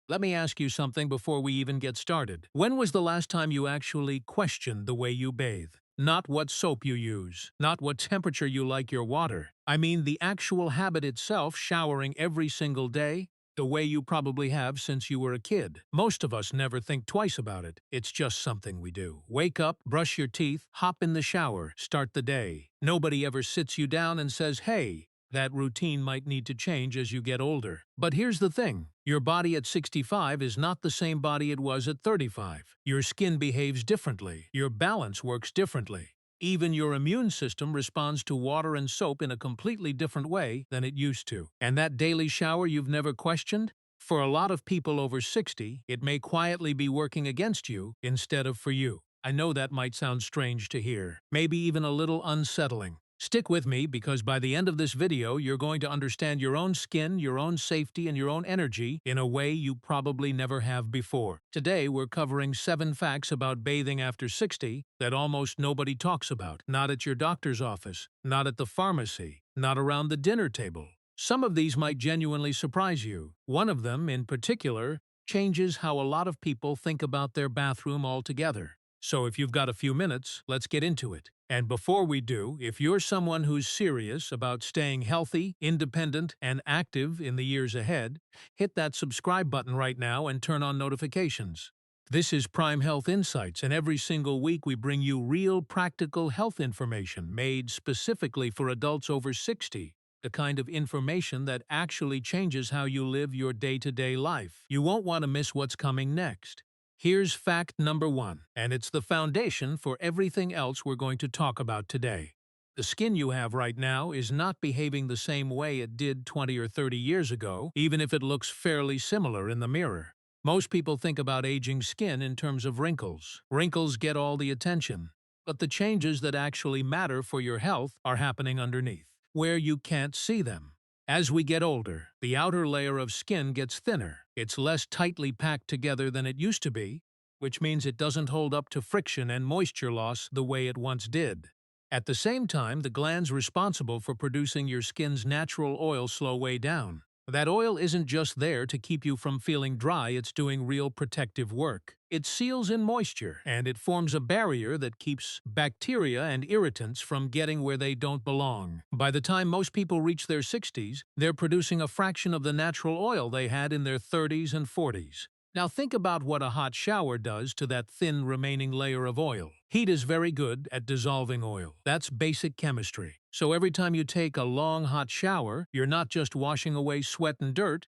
Let me ask you something before we even get started. When was the last time you actually questioned the way you bathe? Not what soap you use, not what temperature you like your water. I mean the actual habit itself, showering every single day, the way you probably have since you were a kid. Most of us never think twice about it. It's just something we do. Wake up, brush your teeth, hop in the shower, start the day. Nobody ever sits you down and says, "Hey, that routine might need to change as you get older." But here's the thing. Your body at 65 is not the same body it was at 35. Your skin behaves differently. Your balance works differently. Even your immune system responds to water and soap in a completely different way than it used to. And that daily shower you've never questioned? For a lot of people over 60, it may quietly be working against you instead of for you. I know that might sound strange to hear, maybe even a little unsettling. Stick with me because by the end of this video, you're going to understand your own skin, your own safety, and your own energy in a way you probably never have before. Today, we're covering 7 facts about bathing after 60 that almost nobody talks about. Not at your doctor's office, not at the pharmacy, not around the dinner table. Some of these might genuinely surprise you. One of them, in particular, changes how a lot of people think about their bathroom altogether. So if you've got a few minutes, let's get into it. And before we do, if you're someone who's serious about staying healthy, independent, and active in the years ahead, hit that subscribe button right now and turn on notifications. This is Prime Health Insights, and every single week we bring you real, practical health information made specifically for adults over 60. The kind of information that actually changes how you live your day-to-day life. You won't want to miss what's coming next. Here's fact number 1, and it's the foundation for everything else we're going to talk about today. The skin you have right now is not behaving the same way it did 20 or 30 years ago, even if it looks fairly similar in the mirror. Most people think about aging skin in terms of wrinkles. Wrinkles get all the attention, but the changes that actually matter for your health are happening underneath, where you can't see them. As we get older, the outer layer of skin gets thinner. It's less tightly packed together than it used to be, which means it doesn't hold up to friction and moisture loss the way it once did. At the same time, the glands responsible for producing your skin's natural oil slow way down. That oil isn't just there to keep you from feeling dry, it's doing real protective work. It seals in moisture, and it forms a barrier that keeps bacteria and irritants from getting where they don't belong. By the time most people reach their 60s, they're producing a fraction of the natural oil they had in their 30s and 40s. Now think about what a hot shower does to that thin remaining layer of oil. Heat is very good at dissolving oil. That's basic chemistry. So every time you take a long hot shower, you're not just washing away sweat and dirt,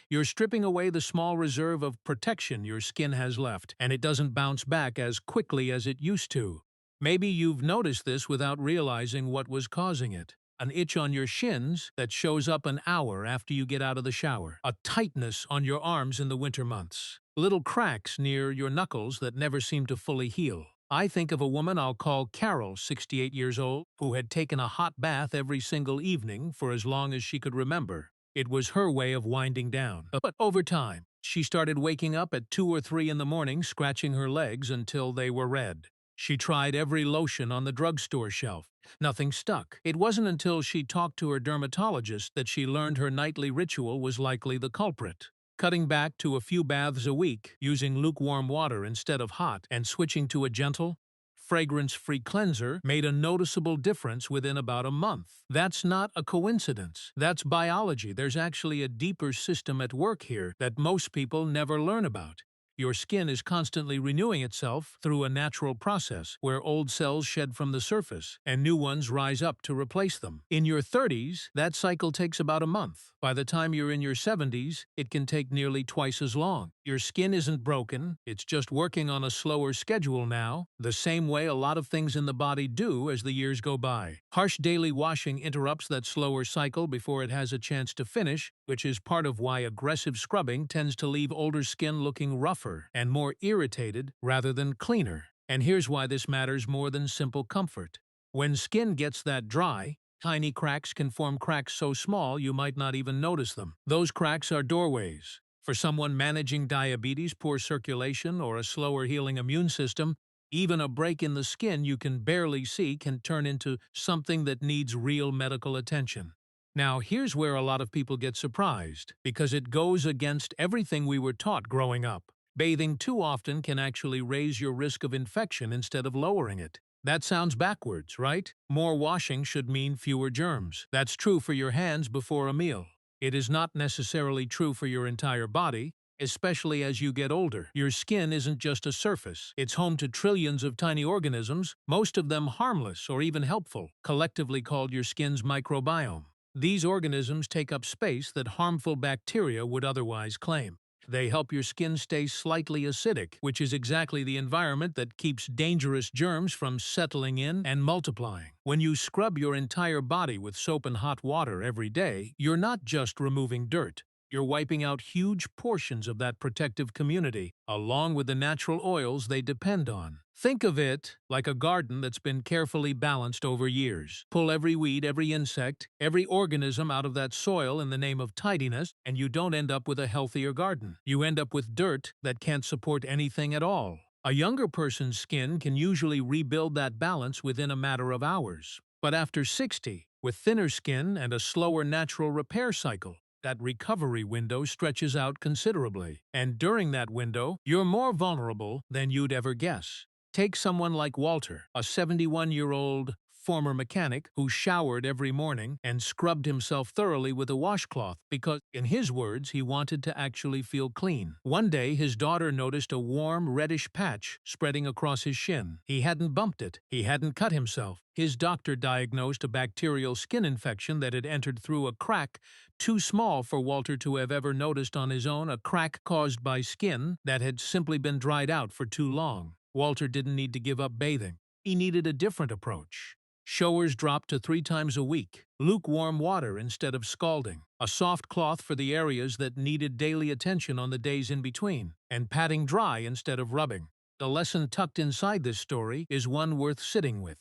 you're stripping away the small reserve of protection your skin has left, and it doesn't bounce back as quickly as it used to. Maybe you've noticed this without realizing what was causing it. An itch on your shins that shows up an hour after you get out of the shower. A tightness on your arms in the winter months. Little cracks near your knuckles that never seem to fully heal. I think of a woman I'll call Carol, 68 years old, who had taken a hot bath every single evening for as long as she could remember. It was her way of winding down. But over time, she started waking up at 2 or 3 in the morning, scratching her legs until they were red. She tried every lotion on the drugstore shelf. Nothing stuck. It wasn't until she talked to her dermatologist that she learned her nightly ritual was likely the culprit. Cutting back to a few baths a week, using lukewarm water instead of hot, and switching to a gentle, fragrance-free cleanser made a noticeable difference within about a month. That's not a coincidence. That's biology. There's actually a deeper system at work here that most people never learn about. Your skin is constantly renewing itself through a natural process where old cells shed from the surface and new ones rise up to replace them. In your 30s, that cycle takes about a month. By the time you're in your 70s, it can take nearly twice as long. Your skin isn't broken, it's just working on a slower schedule now, the same way a lot of things in the body do as the years go by. Harsh daily washing interrupts that slower cycle before it has a chance to finish, which is part of why aggressive scrubbing tends to leave older skin looking rougher and more irritated rather than cleaner. And here's why this matters more than simple comfort. When skin gets that dry, tiny cracks can form, cracks so small you might not even notice them. Those cracks are doorways. For someone managing diabetes, poor circulation, or a slower healing immune system, even a break in the skin you can barely see can turn into something that needs real medical attention. Now, here's where a lot of people get surprised, because it goes against everything we were taught growing up. Bathing too often can actually raise your risk of infection instead of lowering it. That sounds backwards, right? More washing should mean fewer germs. That's true for your hands before a meal. It is not necessarily true for your entire body, especially as you get older. Your skin isn't just a surface. It's home to trillions of tiny organisms, most of them harmless or even helpful, collectively called your skin's microbiome. These organisms take up space that harmful bacteria would otherwise claim. They help your skin stay slightly acidic, which is exactly the environment that keeps dangerous germs from settling in and multiplying. When you scrub your entire body with soap and hot water every day, you're not just removing dirt. You're wiping out huge portions of that protective community, along with the natural oils they depend on. Think of it like a garden that's been carefully balanced over years. Pull every weed, every insect, every organism out of that soil in the name of tidiness, and you don't end up with a healthier garden. You end up with dirt that can't support anything at all. A younger person's skin can usually rebuild that balance within a matter of hours. But after 60, with thinner skin and a slower natural repair cycle, that recovery window stretches out considerably. And during that window, you're more vulnerable than you'd ever guess. Take someone like Walter, a 71-year-old former mechanic who showered every morning and scrubbed himself thoroughly with a washcloth because, in his words, he wanted to actually feel clean. One day, his daughter noticed a warm, reddish patch spreading across his shin. He hadn't bumped it. He hadn't cut himself. His doctor diagnosed a bacterial skin infection that had entered through a crack too small for Walter to have ever noticed on his own, a crack caused by skin that had simply been dried out for too long. Walter didn't need to give up bathing. He needed a different approach. Showers dropped to 3 times a week, lukewarm water instead of scalding, a soft cloth for the areas that needed daily attention on the days in between, and patting dry instead of rubbing. The lesson tucked inside this story is one worth sitting with.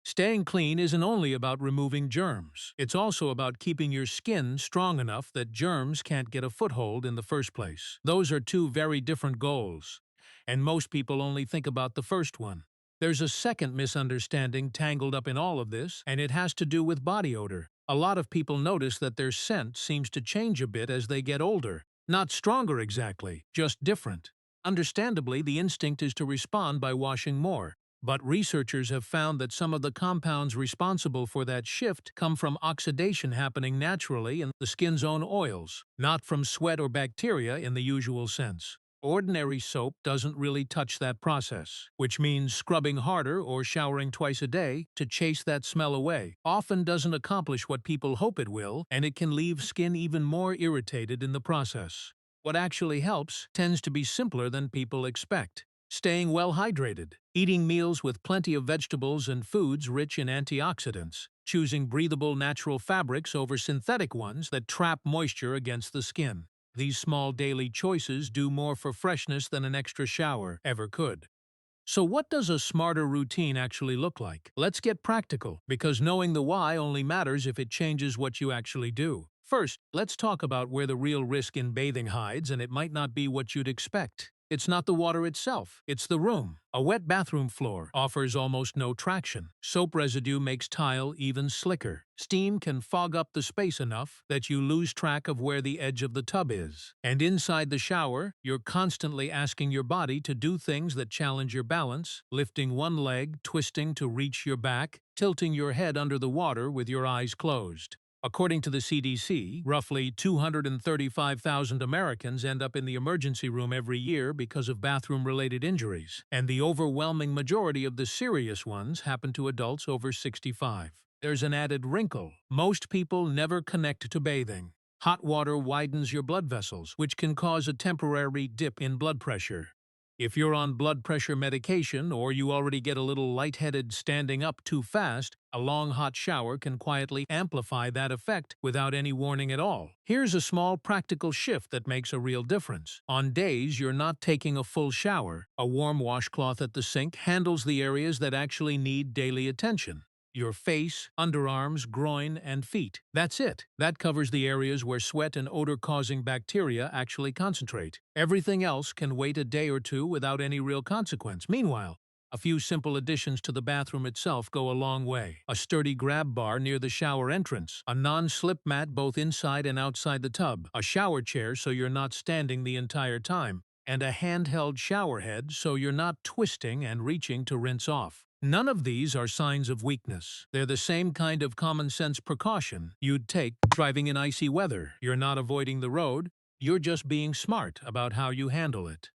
Staying clean isn't only about removing germs. It's also about keeping your skin strong enough that germs can't get a foothold in the first place. Those are two very different goals, and most people only think about the first one. There's a second misunderstanding tangled up in all of this, and it has to do with body odor. A lot of people notice that their scent seems to change a bit as they get older. Not stronger exactly, just different. Understandably, the instinct is to respond by washing more. But researchers have found that some of the compounds responsible for that shift come from oxidation happening naturally in the skin's own oils, not from sweat or bacteria in the usual sense. Ordinary soap doesn't really touch that process, which means scrubbing harder or showering twice a day to chase that smell away often doesn't accomplish what people hope it will, and it can leave skin even more irritated in the process. What actually helps tends to be simpler than people expect. Staying well hydrated, eating meals with plenty of vegetables and foods rich in antioxidants, choosing breathable natural fabrics over synthetic ones that trap moisture against the skin. These small daily choices do more for freshness than an extra shower ever could. So what does a smarter routine actually look like? Let's get practical, because knowing the why only matters if it changes what you actually do. First, let's talk about where the real risk in bathing hides, and it might not be what you'd expect. It's not the water itself, it's the room. A wet bathroom floor offers almost no traction. Soap residue makes tile even slicker. Steam can fog up the space enough that you lose track of where the edge of the tub is. And inside the shower, you're constantly asking your body to do things that challenge your balance, lifting one leg, twisting to reach your back, tilting your head under the water with your eyes closed. According to the CDC, roughly 235,000 Americans end up in the emergency room every year because of bathroom-related injuries, and the overwhelming majority of the serious ones happen to adults over 65. There's an added wrinkle. Most people never connect to bathing. Hot water widens your blood vessels, which can cause a temporary dip in blood pressure. If you're on blood pressure medication or you already get a little lightheaded standing up too fast, a long hot shower can quietly amplify that effect without any warning at all. Here's a small practical shift that makes a real difference. On days you're not taking a full shower, a warm washcloth at the sink handles the areas that actually need daily attention. Your face, underarms, groin, and feet. That's it. That covers the areas where sweat and odor-causing bacteria actually concentrate. Everything else can wait a day or two without any real consequence. Meanwhile, A few simple additions to the bathroom itself go a long way. A sturdy grab bar near the shower entrance, a non-slip mat both inside and outside the tub, a shower chair so you're not standing the entire time, and a handheld shower head so you're not twisting and reaching to rinse off. None of these are signs of weakness. They're the same kind of common-sense precaution you'd take driving in icy weather. You're not avoiding the road, you're just being smart about how you handle it.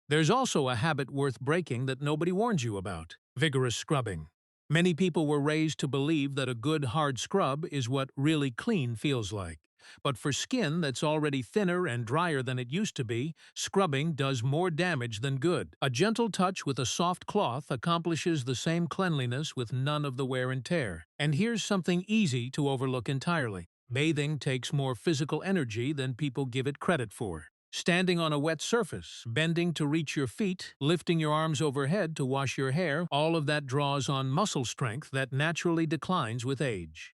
There's also a habit worth breaking that nobody warns you about: vigorous scrubbing. Many people were raised to believe that a good hard scrub is what really clean feels like. But for skin that's already thinner and drier than it used to be, scrubbing does more damage than good. A gentle touch with a soft cloth accomplishes the same cleanliness with none of the wear and tear. And here's something easy to overlook entirely: bathing takes more physical energy than people give it credit for. Standing on a wet surface, bending to reach your feet, lifting your arms overhead to wash your hair, all of that draws on muscle strength that naturally declines with age.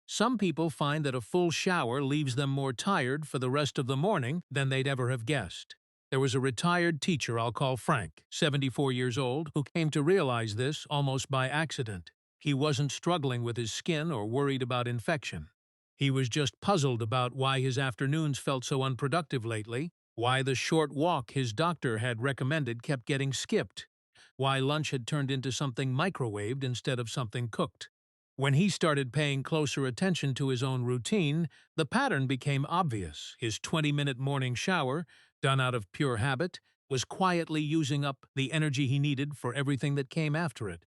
Some people find that a full shower leaves them more tired for the rest of the morning than they'd ever have guessed. There was a retired teacher I'll call Frank, 74 years old, who came to realize this almost by accident. He wasn't struggling with his skin or worried about infection. He was just puzzled about why his afternoons felt so unproductive lately, why the short walk his doctor had recommended kept getting skipped, why lunch had turned into something microwaved instead of something cooked. When he started paying closer attention to his own routine, the pattern became obvious. His 20-minute morning shower, done out of pure habit, was quietly using up the energy he needed for everything that came after it.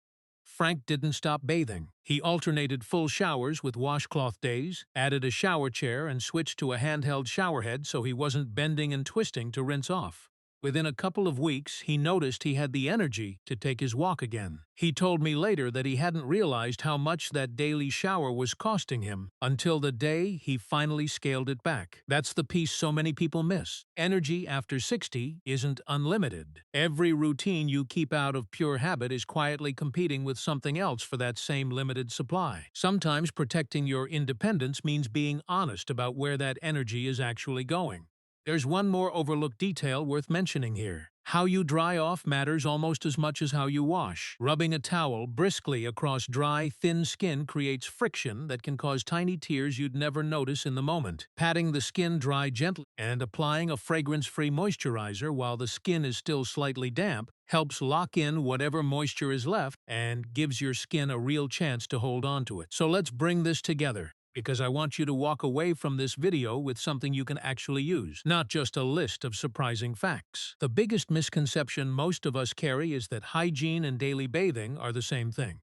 Frank didn't stop bathing. He alternated full showers with washcloth days, added a shower chair, and switched to a handheld shower head so he wasn't bending and twisting to rinse off. Within a couple of weeks, he noticed he had the energy to take his walk again. He told me later that he hadn't realized how much that daily shower was costing him until the day he finally scaled it back. That's the piece so many people miss. Energy after 60 isn't unlimited. Every routine you keep out of pure habit is quietly competing with something else for that same limited supply. Sometimes protecting your independence means being honest about where that energy is actually going. There's one more overlooked detail worth mentioning here. How you dry off matters almost as much as how you wash. Rubbing a towel briskly across dry, thin skin creates friction that can cause tiny tears you'd never notice in the moment. Patting the skin dry gently and applying a fragrance-free moisturizer while the skin is still slightly damp helps lock in whatever moisture is left and gives your skin a real chance to hold on to it. So let's bring this together, because I want you to walk away from this video with something you can actually use, not just a list of surprising facts. The biggest misconception most of us carry is that hygiene and daily bathing are the same thing.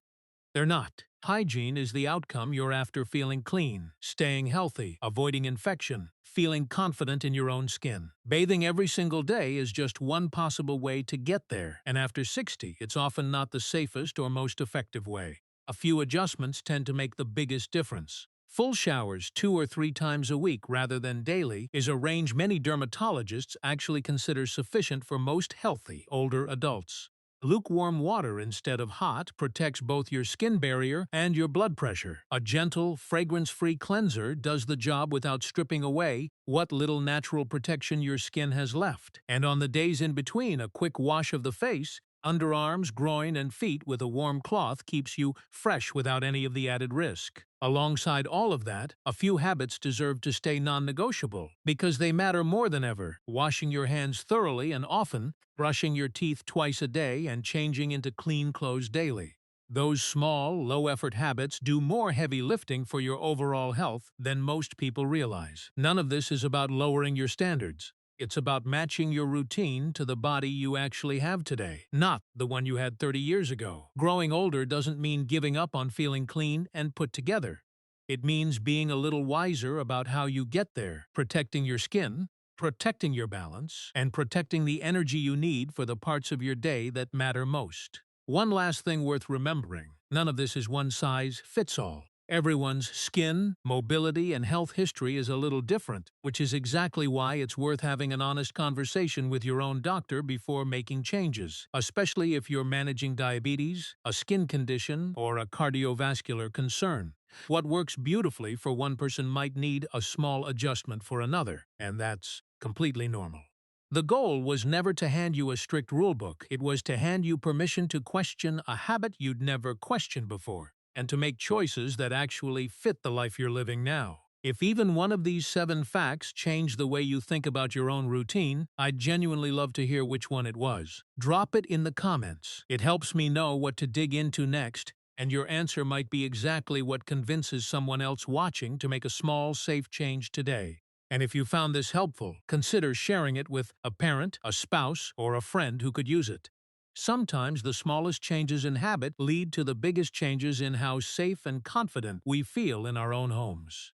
They're not. Hygiene is the outcome you're after: feeling clean, staying healthy, avoiding infection, feeling confident in your own skin. Bathing every single day is just one possible way to get there, and after 60, it's often not the safest or most effective way. A few adjustments tend to make the biggest difference. Full showers 2 or 3 times a week rather than daily is a range many dermatologists actually consider sufficient for most healthy older adults. Lukewarm water instead of hot protects both your skin barrier and your blood pressure. A gentle, fragrance-free cleanser does the job without stripping away what little natural protection your skin has left. And on the days in between, a quick wash of the face, underarms, groin, and feet with a warm cloth keeps you fresh without any of the added risk. Alongside all of that, a few habits deserve to stay non-negotiable because they matter more than ever: washing your hands thoroughly and often, brushing your teeth twice a day, and changing into clean clothes daily. Those small, low-effort habits do more heavy lifting for your overall health than most people realize. None of this is about lowering your standards. It's about matching your routine to the body you actually have today, not the one you had 30 years ago. Growing older doesn't mean giving up on feeling clean and put together. It means being a little wiser about how you get there, protecting your skin, protecting your balance, and protecting the energy you need for the parts of your day that matter most. One last thing worth remembering: none of this is one size fits all. Everyone's skin, mobility, and health history is a little different, which is exactly why it's worth having an honest conversation with your own doctor before making changes, especially if you're managing diabetes, a skin condition, or a cardiovascular concern. What works beautifully for one person might need a small adjustment for another, and that's completely normal. The goal was never to hand you a strict rulebook, it was to hand you permission to question a habit you'd never questioned before, and to make choices that actually fit the life you're living now. If even one of these 7 facts changed the way you think about your own routine, I'd genuinely love to hear which one it was. Drop it in the comments. It helps me know what to dig into next, and your answer might be exactly what convinces someone else watching to make a small, safe change today. And if you found this helpful, consider sharing it with a parent, a spouse, or a friend who could use it. Sometimes the smallest changes in habit lead to the biggest changes in how safe and confident we feel in our own homes.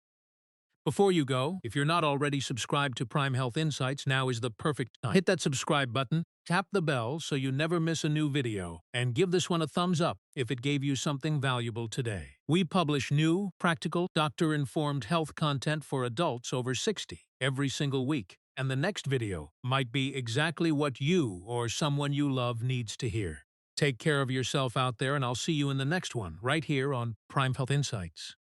Before you go, if you're not already subscribed to Prime Health Insights, now is the perfect time. Hit that subscribe button, tap the bell so you never miss a new video, and give this one a thumbs up if it gave you something valuable today. We publish new, practical, doctor-informed health content for adults over 60 every single week, and the next video might be exactly what you or someone you love needs to hear. Take care of yourself out there, and I'll see you in the next one, right here on Prime Health Insights.